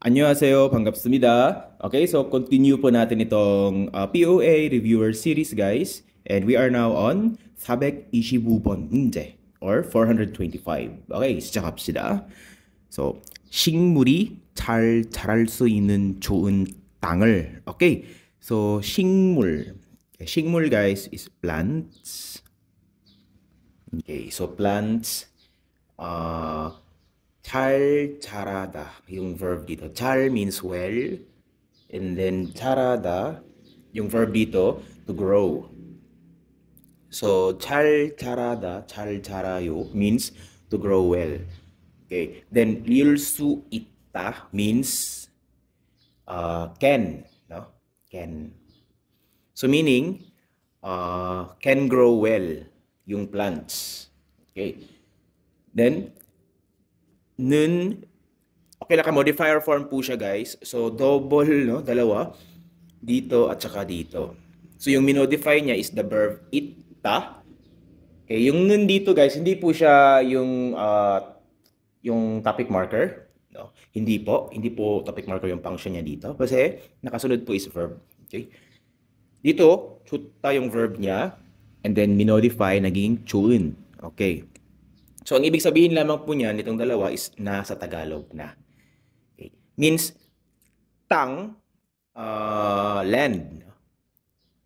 안녕하세요. 반갑습니다. Okay, so continue po natin itong POA Reviewer Series, guys. And we are now on 425번 문제, or 425. Okay, 시작합시다. So, 식물이 잘 자랄 수 있는 좋은 땅을. Okay, so 식물. 식물, guys, is plants. Okay, so plants. 잘 자라다 yung verb dito. 잘 means well, and then 자라다 yung verb dito to grow. So 잘 자라다, 잘 자라요 means to grow well. Okay. Then 릴 수 있다 means can, no? Can. So meaning can grow well yung plants. Okay. Then okay, naka-modifier form po siya, guys. So, double, no? Dalawa. Dito at saka dito. So, yung minodify niya is the verb ita. Okay, yung nun dito, guys, hindi po siya yung topic marker. No? Hindi po topic marker yung function niya dito. Kasi, nakasunod po is verb. Okay? Dito, chuta yung verb niya. And then, minodify, naging chun. Okay. So, ang ibig sabihin lamang po niyan, itong dalawa is nasa Tagalog na. Okay. Means, land.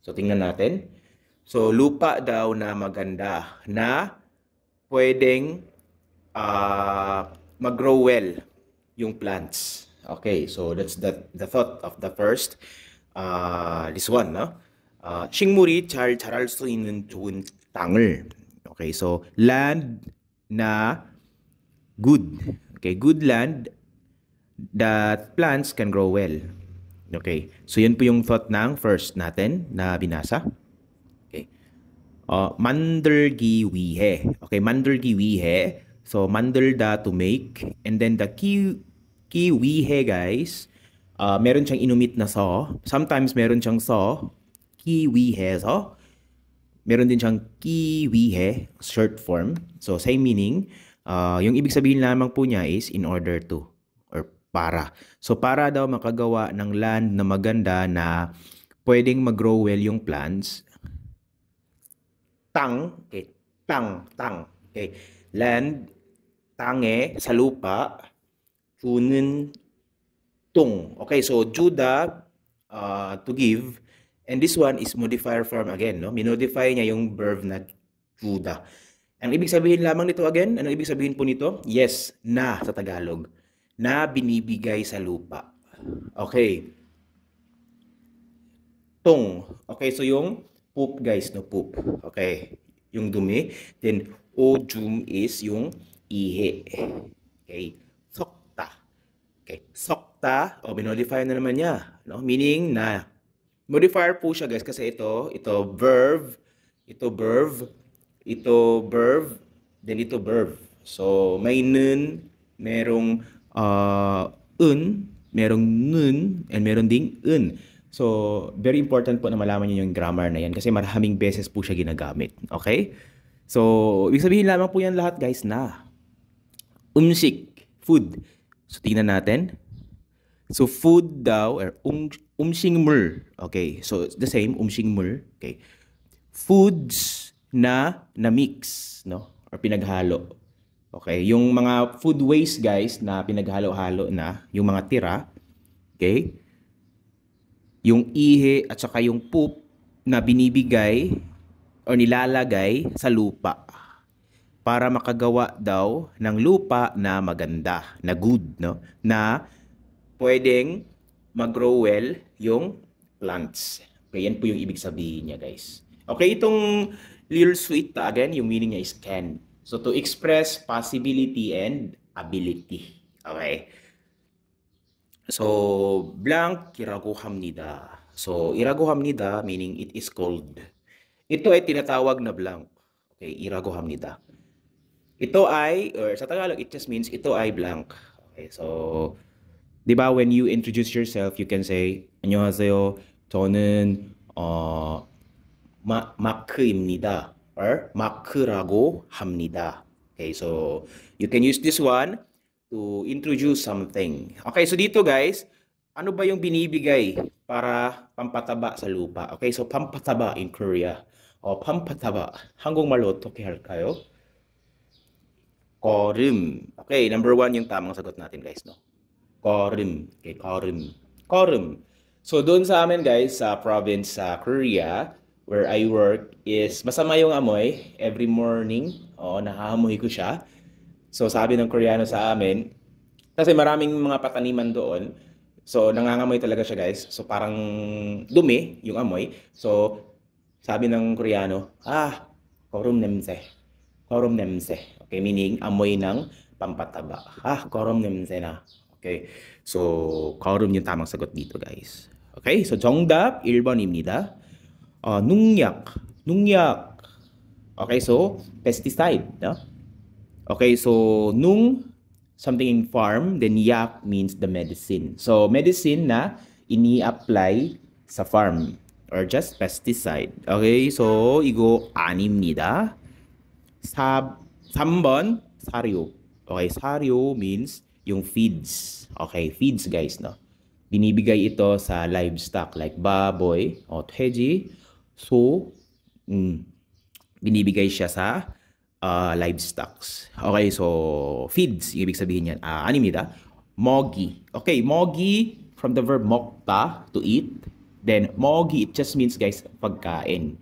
So, tingnan natin. So, lupa daw na maganda na pwedeng mag-grow well yung plants. Okay, so that's the thought of the first, this one, no? 식물이 잘 자랄 수 있는 좋은 땅을. Okay, so land na good. Okay, good land that plants can grow well. Okay, so yan po yung thought ng first natin na binasa. Okay, 만들기 위해. Okay, 만들기 위해. So 만들다 to make, and then the ki 위해, guys. Meron siyang inumit na so. Sometimes meron siyang so. ki 위해서. Meron din siyang kiwihe, short form. So, same meaning. Yung ibig sabihin lamang po niya is in order to, or para. So, para daw makagawa ng land na maganda na pwedeng mag-grow well yung plants. Okay, tang. Okay, land, tange, sa lupa, 주는 tung. Okay, so juda, to give. And this one is modifier form again, no? Minodify niya yung verb na juda. Ang ibig sabihin lamang nito again, ano ibig sabihin po nito? Yes, na sa Tagalog. Na binibigay sa lupa. Okay. Tung. Okay, so yung poop, guys, no? Poop. Okay. Yung dumi. Then, ojum is yung ihi. Okay. Sokta. Okay. Sokta. O, minodify na naman niya. No? Meaning na. Modifier po siya, guys, kasi ito verb, then ito verb. So, may nun, merong merong nun, and meron ding un. So, very important po na malaman niyo yung grammar na yan kasi maraming beses po siya ginagamit. Okay? So, ibig sabihin lamang po yan lahat, guys, na umsik, food. So, tingnan natin. So, food daw, or um식물. Okay, so it's the same, um식물. Okay. Foods na mix, no? Or pinaghalo. Okay, yung mga food waste, guys, na pinaghalo-halo na, yung mga tira. Okay? Yung ihi at saka yung poop na binibigay o nilalagay sa lupa para makagawa daw ng lupa na maganda, na good, no? Na pwedeng mag-grow well yung plants. Okay, yan po yung ibig sabihin niya, guys. Okay, itong little sweet, again, yung meaning niya is can. So, to express possibility and ability. Okay. So, blank, irago 합니다. So, irago 합니다, meaning it is called. Ito ay tinatawag na blank. Okay, irago 합니다. Ito ay, or sa Tagalog, it just means ito ay blank. Okay, so, di ba, when you introduce yourself, you can say, 안녕하세요, 저는 마크입니다. Or 마크라고 합니다. Okay, so you can use this one to introduce something. Okay, so dito guys, ano ba yung binibigay para pampataba sa lupa? Okay, so pampataba in Korea. O pampataba. 한국말로 어떻게 할까요? 거름. Okay, number one yung tamang sagot natin guys, no? 거름. Okay, 거름. 거름. So doon sa amin guys, sa province sa Korea, where I work, is masama yung amoy every morning. Oo, nahahamoy ko siya. So sabi ng Koreano sa amin, kasi maraming mga pataniman doon. So nangangamoy talaga siya guys. So parang dumi yung amoy. So sabi ng Koreano, 거름 냄새. 거름 냄새. Okay, meaning amoy ng pampataba. 거름 냄새 na. Okay. So 거름 yung tamang sagot dito guys. Okay, so 정답 1번입니다. 농약. 농약. Okay, so pesticide, no? Okay, so something in farm, then yak means the medicine. So medicine na ini-apply sa farm or just pesticide. Okay, so 이거 아닙니다. 3번 사료. Okay, 사료 means yung feeds. Okay, feeds guys, no? Binibigay ito sa livestock like baboy o 돼지, so binibigay siya sa livestocks. Okay, so feeds, ibig sabihin yan. 아닙니다. 먹이. Okay, 먹이 from the verb 먹다, to eat. Then 먹이, it just means guys, pagkain.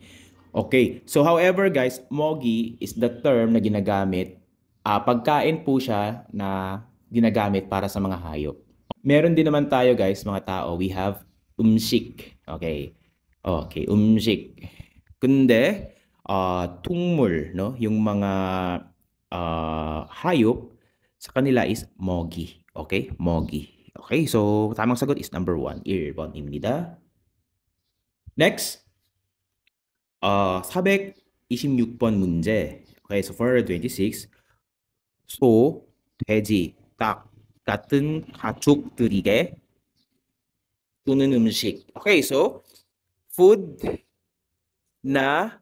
Okay, so however guys, 먹이 is the term na ginagamit. Pagkain po siya na ginagamit para sa mga hayop. Meron din naman tayo guys, mga tao, we have 음식. Okay. Okay, 음식. 근데 동물, no? Yung mga hayop sa kanila is 먹이. Okay? 먹이. Okay, so tamang sagot is number 1. 1번입니다. Next. 426번 문제. Okay, so 426. 소, 돼지, 닭 같은 가축들에게 주는 음식. Okay, so food na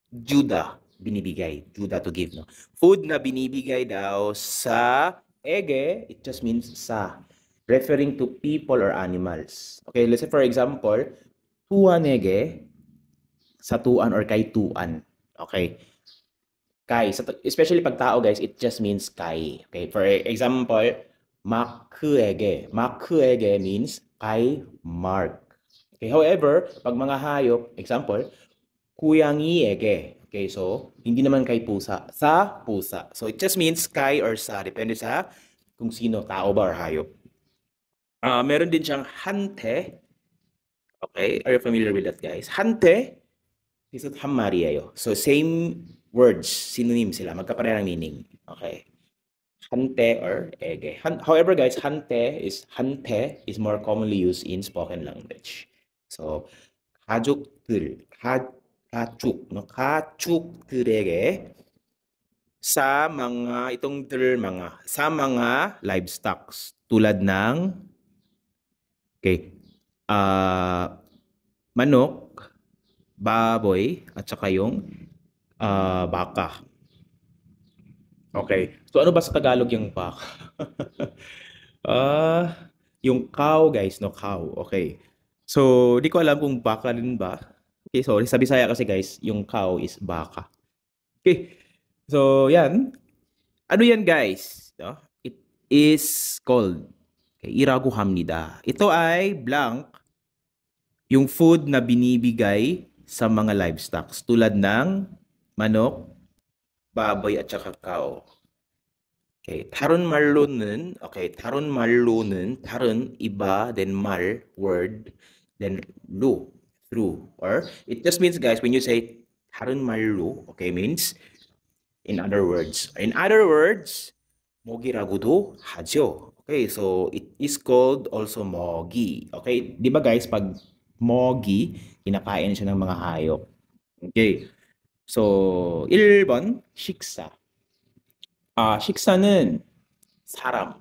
Juda binibigay. Juda to give, no? Food na binibigay daw sa ege, it just means sa. Referring to people or animals. Okay, let's say for example, tuanege, satuan or kay tuan. Okay. Kay, especially pag tao guys, it just means kay. Okay, for example, 마크에게. 마크에게 means kay Mark. Okay, however, pag mga hayop, example, 고양이에게. Okay, so hindi naman kay pusa, sa pusa. So it just means kay or sa, depende sa kung sino, tao ba or hayop. Meron din siyang 한테. Okay, are you familiar with that guys? 한테 is 한 마리예요. So same words, synonym sila, magkaparehang meaning. Okay. 한테 or ege. However guys, 한테 is more commonly used in spoken language. So 가족들, 가축, no? 가축들에게 sa mga sa mga livestocks tulad ng manok, baboy at saka yung baka. Okay. So ano ba sa Tagalog yung baka? Yung cow guys, no, cow. Okay. So di ko alam kung baka din ba. Okay, sorry. Sa Bisaya kasi guys, yung cow is baka. Okay. So yan. Ano yan guys? No? It is called 이라고 합니다. Ito ay blank yung food na binibigay sa mga livestock tulad ng manok, baboy at saka cow. Okay, 다른 말로는 다른 iba, then 말 word, then through, or it just means guys when you say 다른 말로, okay, means in other words. In other words, 먹이라고도 하죠. Okay, so it is called also 먹이. Okay, di ba guys, pag 먹이, kinakain siya ng mga hayop. Okay. So, 1번 식사. 식사는 사람.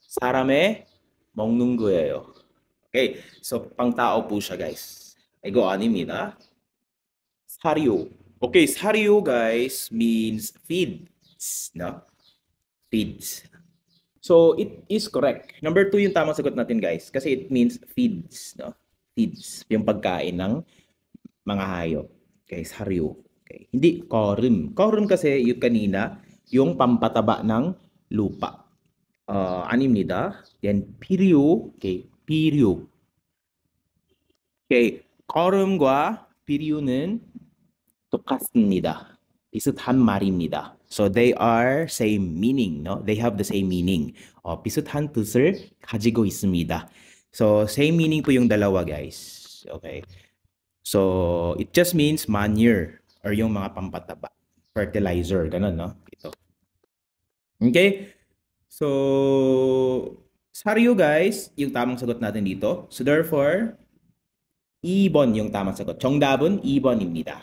사람의 먹는 거예요. Okay. So, pangtao po siya, guys. 이거 아닙니다. 사료. Okay, 사료 guys means feeds, no? Feeds. So, it is correct. Number 2 yung tamang sagot natin, guys. Kasi it means feeds, no? Feeds. Yung pagkain ng mga hayop. Okay, saryo. Okay. Hindi korum. Korum kasi yung kanina, yung pampataba ng lupa. 아닙니다. Then 필요. Okay, 필요. Okay, 거름과 비료는 똑같습니다. 비슷한 말입니다. So they are same meaning, no? They have the same meaning. 비슷한 뜻을 가지고 있습니다. So same meaning po yung dalawa, guys. Okay. So it just means manure or yung mga pampataba, fertilizer, ganun, no? Ito. Okay? So saryo, guys, yung tamang sagot natin dito. So therefore, 2번 yung tamang sagot. 정답은 2번입니다.